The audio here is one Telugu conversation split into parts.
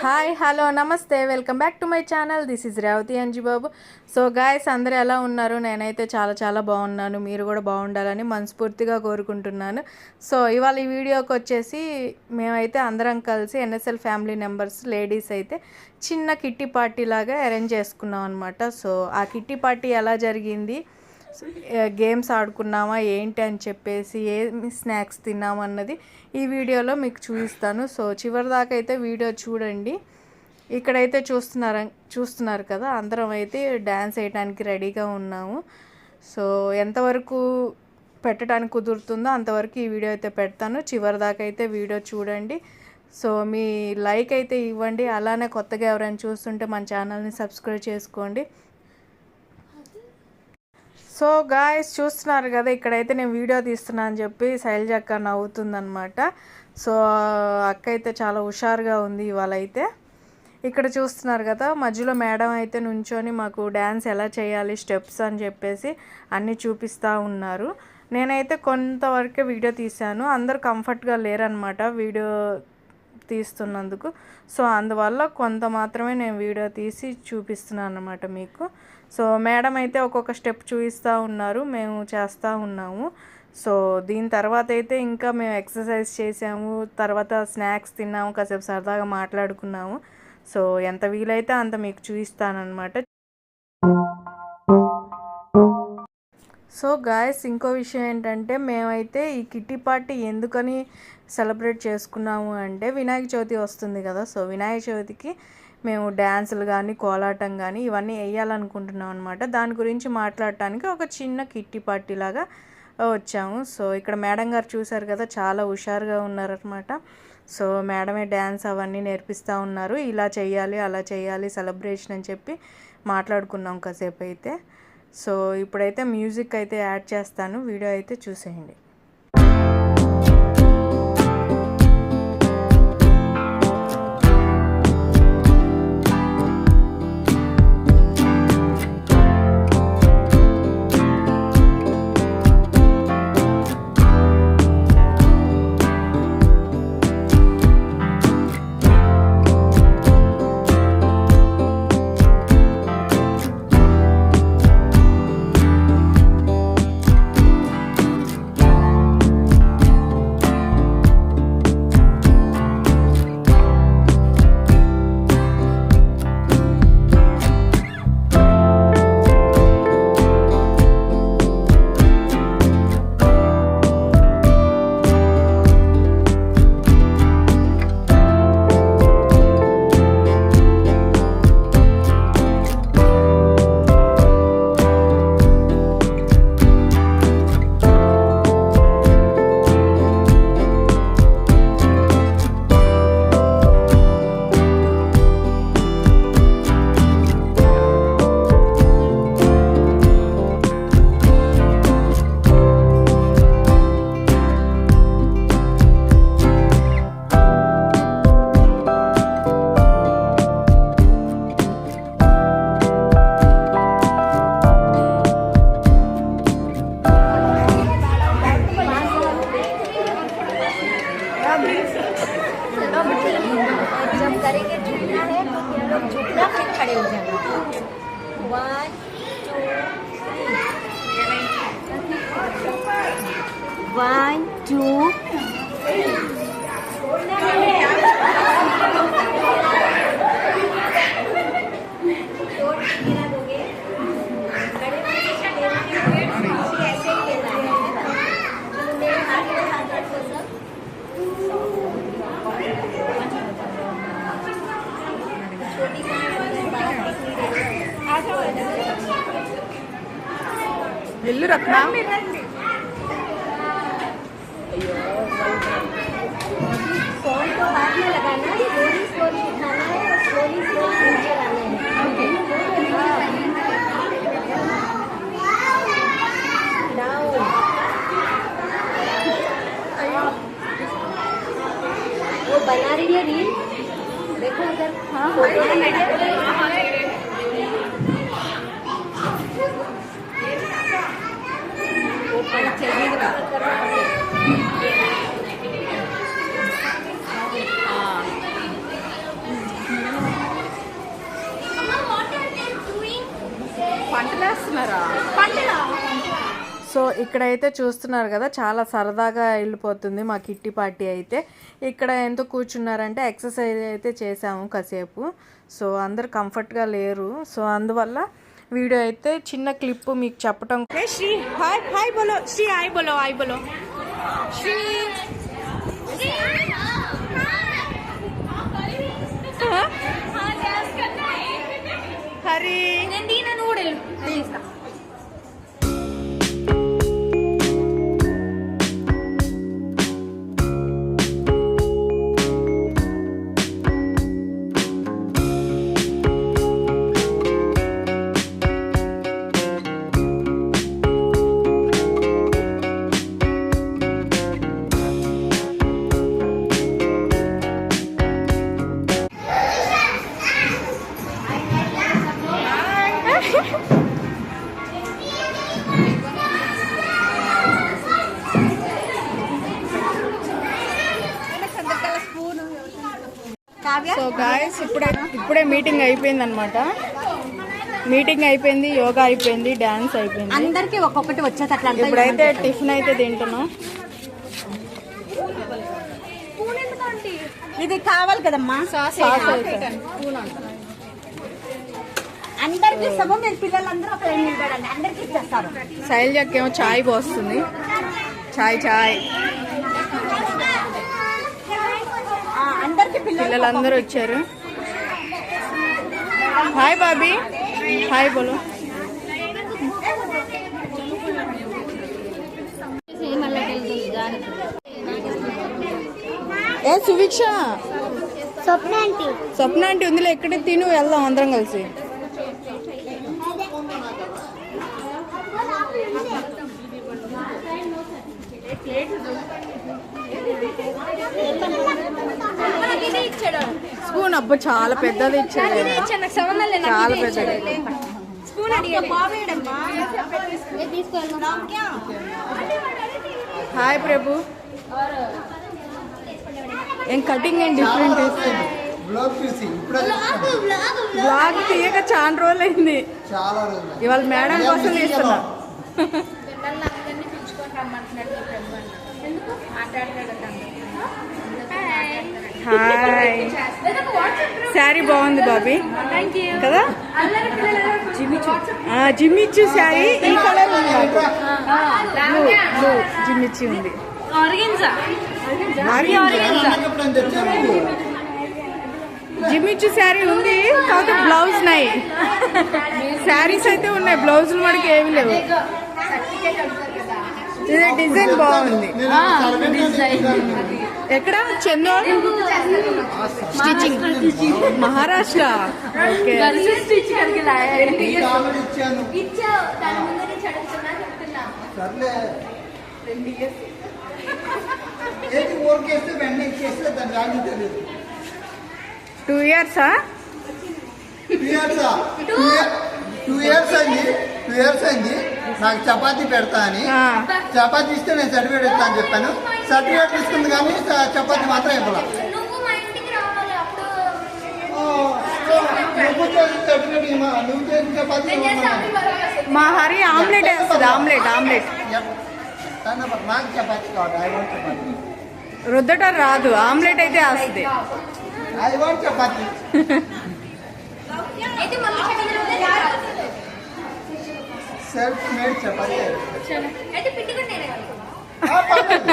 హాయ్ హలో నమస్తే welcome back to my channel. This is Revathi Anjibabu. So guys, అందరూ ఎలా ఉన్నారు? నేనైతే చాలా బాగున్నాను. మీరు కూడా బాగుండాలని మనస్ఫూర్తిగా కోరుకుంటున్నాను. సో ఇవాళ ఈ వీడియోకి వచ్చేసి మేమైతే అందరం కలిసి ఎన్ఎస్ఎల్ ఫ్యామిలీ మెంబర్స్ లేడీస్ అయితే చిన్న కిట్టి పార్టీ లాగా అరేంజ్ చేసుకున్నాం అనమాట. సో ఆ కిట్టి పార్టీ ఎలా జరిగింది, గేమ్స్ ఆడుకున్నామా ఏంటి అని చెప్పేసి, ఏమి స్నాక్స్ తిన్నామన్నది ఈ వీడియోలో మీకు చూపిస్తాను. సో చివరి దాకా అయితే వీడియో చూడండి. ఇక్కడైతే చూస్తున్నారు కదా, అందరం అయితే డ్యాన్స్ వేయడానికి రెడీగా ఉన్నాము. సో ఎంతవరకు పెట్టడానికి కుదురుతుందో అంతవరకు ఈ వీడియో అయితే పెడతాను. చివరి దాకా అయితే వీడియో చూడండి. సో మీ లైక్ అయితే ఇవ్వండి. అలానే కొత్తగా ఎవరైనా చూస్తుంటే మన ఛానల్ని సబ్స్క్రైబ్ చేసుకోండి. సో గాయస్, చూస్తున్నారు కదా, ఇక్కడైతే నేను వీడియో తీస్తున్నా అని చెప్పి శైలజ అక్క నవ్వుతుందనమాట. సో అక్క అయితే చాలా హుషారుగా ఉంది ఇవాళ అయితే. ఇక్కడ చూస్తున్నారు కదా, మధ్యలో మేడం అయితే నుంచొని మాకు డ్యాన్స్ ఎలా చేయాలి, స్టెప్స్ అని చెప్పేసి అన్నీ చూపిస్తూ ఉన్నారు. నేనైతే కొంతవరకే వీడియో తీశాను. అందరూ కంఫర్ట్గా లేరనమాట వీడియో తీస్తున్నందుకు. సో అందువల్ల కొంత మాత్రమే నేను వీడియో తీసి చూపిస్తున్నాను అన్నమాట మీకు. సో మేడం అయితే ఒక్కొక్క స్టెప్ చూపిస్తూ ఉన్నారు, మేము చేస్తూ ఉన్నాము. సో దీని తర్వాత అయితే ఇంకా మేము ఎక్సర్సైజ్ చేసాము, తర్వాత స్నాక్స్ తిన్నాము, కాసేపు సరదాగా మాట్లాడుకున్నాము. సో ఎంత వీలైతే అంత మీకు చూపిస్తానన్నమాట. సో గాయస్, ఇంకో విషయం ఏంటంటే, మేమైతే ఈ కిట్టి పార్టీ ఎందుకని సెలబ్రేట్ చేసుకున్నాము అంటే, వినాయక చవితి వస్తుంది కదా. సో వినాయక చవితికి మేము డ్యాన్సులు కానీ కోలాటం కానీ ఇవన్నీ వేయాలనుకుంటున్నాం అనమాట. దాని గురించి మాట్లాడటానికి ఒక చిన్న కిట్టి పార్టీ లాగా వచ్చాము. సో ఇక్కడ మేడం గారు చూసారు కదా, చాలా హుషారుగా ఉన్నారనమాట. సో మేడమే డ్యాన్స్ అవన్నీ నేర్పిస్తూ ఉన్నారు. ఇలా చేయాలి, అలా చేయాలి సెలబ్రేషన్ అని చెప్పి మాట్లాడుకున్నాం కాసేపు అయితే. సో ఇప్పుడైతే మ్యూజిక్ అయితే యాడ్ చేస్తాను, వీడియో అయితే చూసేయండి. जब करेंगे झुकना है तो तुम लोग झुकना, फिर खड़े हो जाना. 1 2 3. ఇల్లు రత్న फोन को हाथ में लगाना है, स्लोली उठाना है और स्लोली नीचे लाना है. डाउन. वो बना रही है रील, देखो उधर. हाँ చేస్తున్నారా? సో ఇక్కడైతే చూస్తున్నారు కదా, చాలా సరదాగా వెళ్ళిపోతుంది మా కిట్టి పార్టీ అయితే. ఇక్కడ ఎందుకు కూర్చున్నారంటే ఎక్సర్సైజ్ అయితే చేసాము కాసేపు. సో అందరు కంఫర్ట్గా లేరు. సో అందువల్ల వీడియో అయితే చిన్న క్లిప్ మీకు చెప్పటం. శ్రీ హాయ్ హాయ్ బోలో, శ్రీ హాయ్ బోలో, హాయ్ బోలో శ్రీ. హరి సో గాయస్ ఇప్పుడే మీటింగ్ అయిపోయింది అనమాట. మీటింగ్ అయిపోయింది, యోగా అయిపోయింది, డాన్స్ అయిపోయింది. అందరికి ఒక్కొక్కటి వచ్చేటట్లా. ఇప్పుడైతే టిఫిన్ అయితే తింటున్నాం. ఇది కావాలి కదమ్మా, అందరికి సభ మీరు పిల్లలందరూ ఒక లైన్ నిలబడండి, అందరికి ఇచ్చేస్తారు. శైలజకి ఏమో చాయ్ పోస్తుంది. చాయ్ చాయ్ అందరికి పిల్లలందరూ వచ్చారు. హాయ్ బాబీ, హాయ్ బోలో. ఏ సువీక్ష, స్వప్న ఆంటీ ఉందిలే, ఎక్కడ తిను, వెళ్దాం అందరం కలిసి. స్పూన్ అబ్బా చాలా పెద్దది ఇచ్చాడు, చాలా పెద్దది. హాయ్ ప్రభు, ఏం కటింగ్ ఏం డిఫరెంట్ ఇస్తుంది. బ్లాగ్ తీయక చాలా రోజులు అయింది. ఇవాళ మేడం కోసం తీస్తున్నా. హాయ్, శారీ బాగుంది బాబీ కదా, జిమ్మిచ్చు శారీ. ఈ కలర్ ఉంది నాకు, బ్లూ జిమ్మిచ్చి ఉంది. జిమ్మిచ్చు శారీ ఉంది, కాకపోతే బ్లౌజ్ నాయి. శారీస్ అయితే ఉన్నాయి, బ్లౌజులు మనకి ఏమి లేవు. ఇది డిజైన్ బాగుంది. ఎక్కడ? Chandor stitching, Maharashtra. Okay, two ఇయర్సా? 2 years అయింది నాకు చపాతీ పెడతా అని. చపాతీ ఇస్తే నేను సర్టిఫికేట్ ఇస్తా అని చెప్పాను. సర్టిఫికేట్ తీసుకుంది కానీ చపాతీ మాత్రం ఇవ్వాలి. నువ్వు చేసిన సర్టిఫికేట్ నువ్వు చేసిన చపాతీ మా హరి ఆమ్లెట్ వేస్తుంది. ఆమ్లెట్ నాకు చపాతీ కావాలి. I want chapati. రుద్దటం రాదు, ఆమ్లెట్ అయితే వేస్తుంది. I want chapati. Self made chapati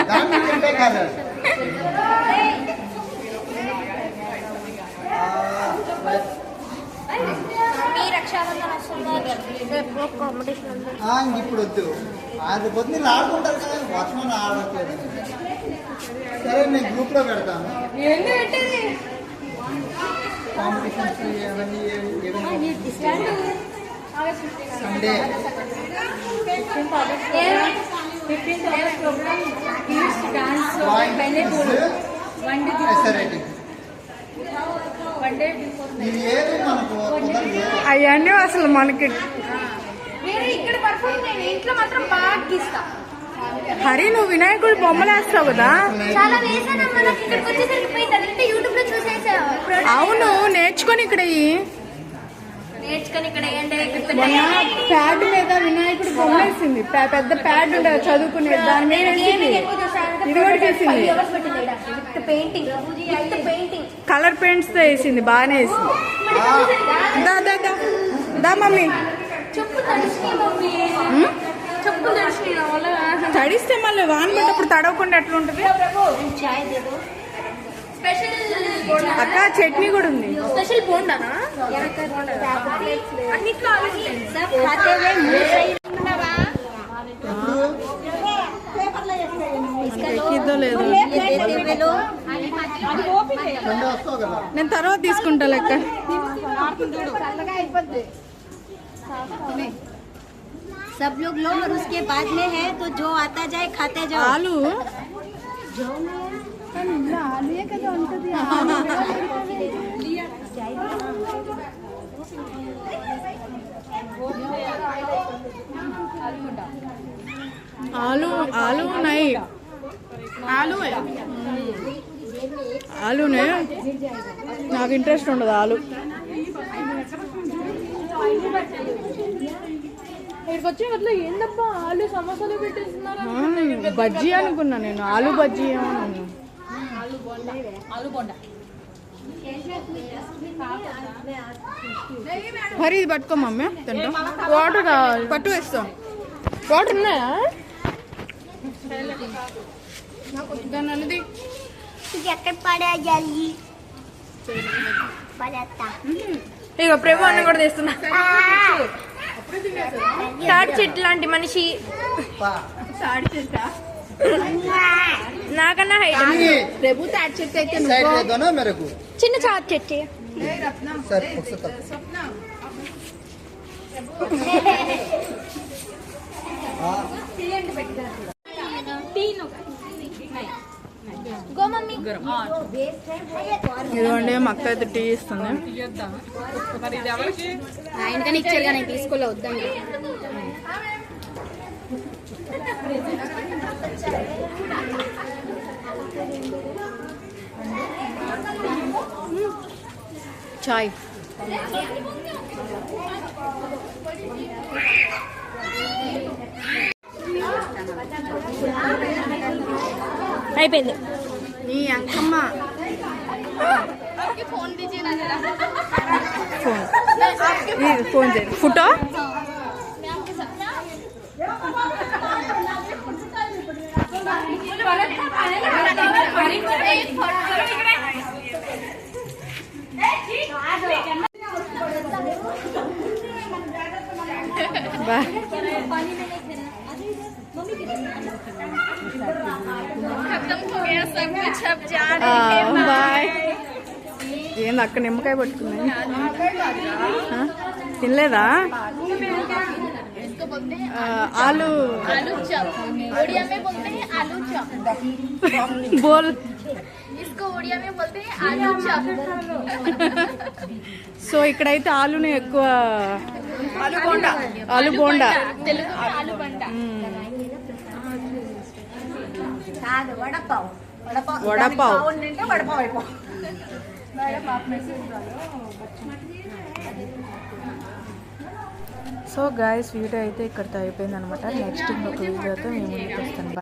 దాన్ని తింటే కాదు. ఇప్పుడు వద్దు, అది పొద్దున్న ఆడుకుంటారు కదా, వర్షం ఆడట్లేదు. సరే నేను గ్రూప్ లో పెడతాను. కాంపిటీషన్స్ సండే అవన్నీ అసలు మనకి. హరి, నువ్వు వినాయకుడు బొమ్మలు వేస్తావు కదా? అవును, నేర్చుకొని ఇక్కడ నేర్చుకొని ఇక్కడ మొన్న ప్యాడ్ మీద వినాయకుడు బొమ్మ వేసింది, పెద్ద ప్యాడ్ ఉండదు చదువుకునేది, దాని మీద వేసింది. ఇది కూడా చేసింది, కలర్ పెయింట్స్ తో వేసింది, బాగానే వేసింది. దా దా దా దా మమ్మీ. తడిస్తే మళ్ళీ వాన పడ్డప్పుడు తడవకుండా ఎట్లా ఉంటుంది అక్క? చట్నీ కూడా ఉంది. స్పెషల్ బోండానా? ఎక్కిద్దో లేదో నేను తర్వాత తీసుకుంటా లెక్క. सब लोग लो और उसके बाद में है तो जो आता जाए खाते जाओ. ఆలు आलू आलू नहीं आलू है आलू ने నాకు ఇంట్రెస్ట్ ఉండదు ఆలు. ఏందబ్బా ఆలు సమోసాలు పెట్టేస్తున్నారు? బజ్జీ అనుకున్నా నేను, ఆలు బజ్జీ ఏమన్నా. మరి ఇది పట్టుకో మమ్మీ, తింటాం. వాటర్ కావాలి, పట్టు వేస్తాం. వాటర్ ఉన్నాయా? దాన్ని ఎక్కడ పడేయాలి? పడేస్తా. ఇక ప్రభు అన్న కూడా తెస్తున్నా. తాడి చెట్టు లాంటి మనిషి, నాకన్నా హైట్. ప్రభు తాడి చెట్టు అయితే చిన్న తాడి చెట్టు. Go mummy. ఇదిగోండి మా అక్క అయితే టీ ఇస్తుంది. ఆయనకని ఇచ్చారు కానీ తీసుకోలే, వద్దండి. చాయ్ అయిపోయింది. నీ అంకమ్మ ఫోన్ ఫోన్ చేయండి. Photo bye. బాయ్. ఏంది అక్క నిమ్మకాయ పట్టుకున్నాయి, తినలేదా? ఆలు उड़िया में बोलते हैं आलू चॉप. బోల్. इसको उड़िया में बोलते हैं आलू चॉप. సో ఇక్కడైతే ఆలుని ఎక్కువ, ఆలు బోండా, ఆలు బోండా. తెలుగు ఆలు బండ. Vada pav. Vada pav. So guys video అయితే ఇక్కడితో అయిపోయింది అనమాట. నెక్స్ట్ ఇంకొక వీడియోతో మేము ముందుకు వస్తాను.